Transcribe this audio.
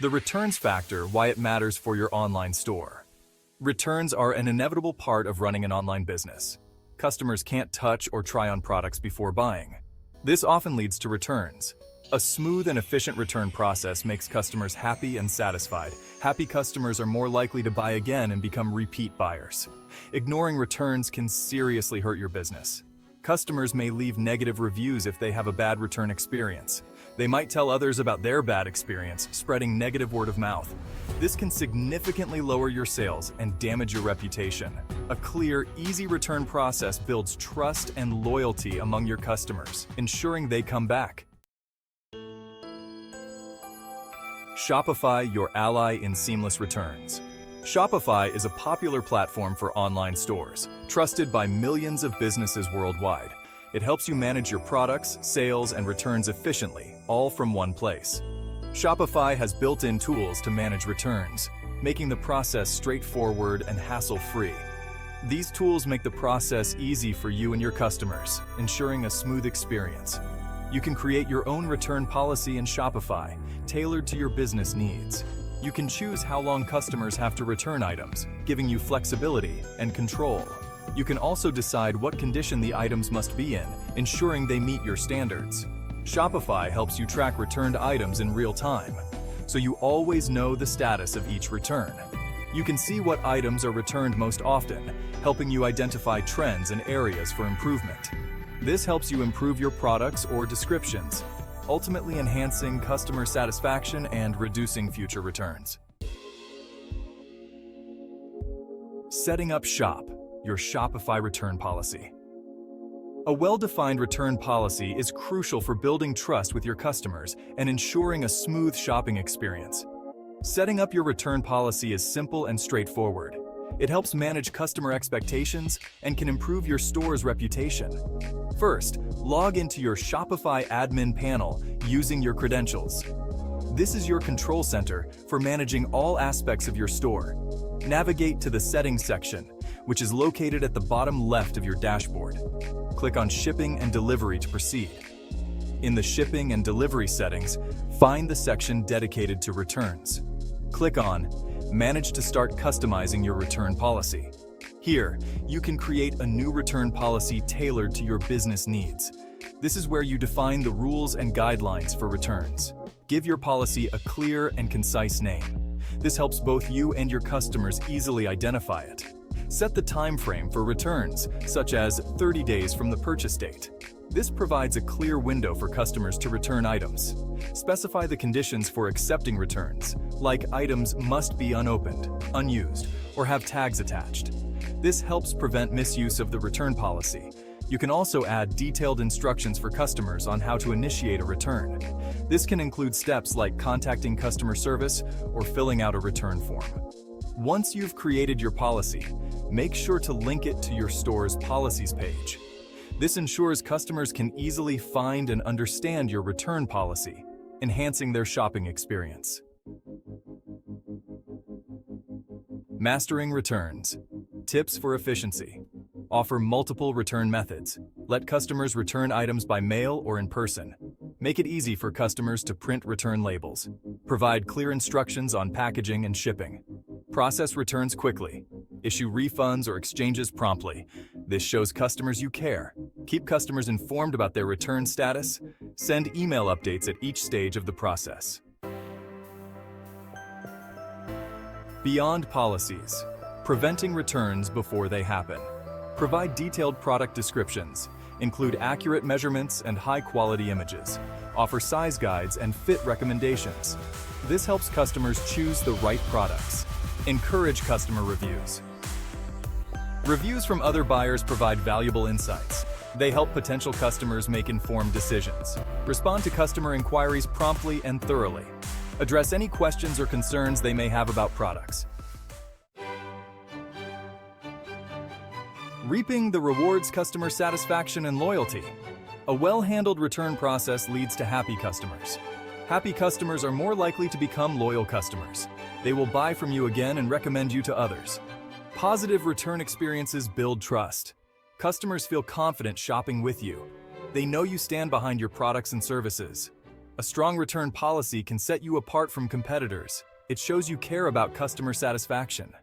The returns factor, why it matters for your online store. Returns are an inevitable part of running an online business. Customers can't touch or try on products before buying. This often leads to returns. A smooth and efficient return process makes customers happy and satisfied. Happy customers are more likely to buy again and become repeat buyers. Ignoring returns can seriously hurt your business. Customers may leave negative reviews if they have a bad return experience. They might tell others about their bad experience, spreading negative word of mouth. This can significantly lower your sales and damage your reputation. A clear, easy return process builds trust and loyalty among your customers, ensuring they come back. Shopify, your ally in seamless returns. Shopify is a popular platform for online stores, trusted by millions of businesses worldwide. It helps you manage your products, sales, and returns efficiently, all from one place. Shopify has built-in tools to manage returns, making the process straightforward and hassle-free. These tools make the process easy for you and your customers, ensuring a smooth experience. You can create your own return policy in Shopify, tailored to your business needs. You can choose how long customers have to return items, giving you flexibility and control. You can also decide what condition the items must be in, ensuring they meet your standards. Shopify helps you track returned items in real time, so you always know the status of each return. You can see what items are returned most often, helping you identify trends and areas for improvement. This helps you improve your products or descriptions, ultimately enhancing customer satisfaction and reducing future returns. Setting up Shop, your Shopify return policy. A well-defined return policy is crucial for building trust with your customers and ensuring a smooth shopping experience. Setting up your return policy is simple and straightforward. It helps manage customer expectations and can improve your store's reputation. First, log into your Shopify admin panel using your credentials. This is your control center for managing all aspects of your store. Navigate to the Settings section, which is located at the bottom left of your dashboard. Click on Shipping and Delivery to proceed. In the Shipping and Delivery settings, find the section dedicated to returns. Click on Manage to start customizing your return policy. Here, you can create a new return policy tailored to your business needs. This is where you define the rules and guidelines for returns. Give your policy a clear and concise name. This helps both you and your customers easily identify it. Set the time frame for returns, such as 30 days from the purchase date. This provides a clear window for customers to return items. Specify the conditions for accepting returns, like items must be unopened, unused, or have tags attached. This helps prevent misuse of the return policy. You can also add detailed instructions for customers on how to initiate a return. This can include steps like contacting customer service or filling out a return form. Once you've created your policy, make sure to link it to your store's policies page. This ensures customers can easily find and understand your return policy, enhancing their shopping experience. Mastering returns. Tips for efficiency. Offer multiple return methods. Let customers return items by mail or in person. Make it easy for customers to print return labels. Provide clear instructions on packaging and shipping. Process returns quickly. Issue refunds or exchanges promptly. This shows customers you care. Keep customers informed about their return status. Send email updates at each stage of the process. Beyond policies. Preventing returns before they happen. Provide detailed product descriptions. Include accurate measurements and high-quality images. Offer size guides and fit recommendations. This helps customers choose the right products. Encourage customer reviews. Reviews from other buyers provide valuable insights. They help potential customers make informed decisions. Respond to customer inquiries promptly and thoroughly. Address any questions or concerns they may have about products. Reaping the rewards customer satisfaction and loyalty. A well-handled return process leads to happy customers. Happy customers are more likely to become loyal customers. They will buy from you again and recommend you to others. Positive return experiences build trust. Customers feel confident shopping with you. They know you stand behind your products and services. A strong return policy can set you apart from competitors. It shows you care about customer satisfaction.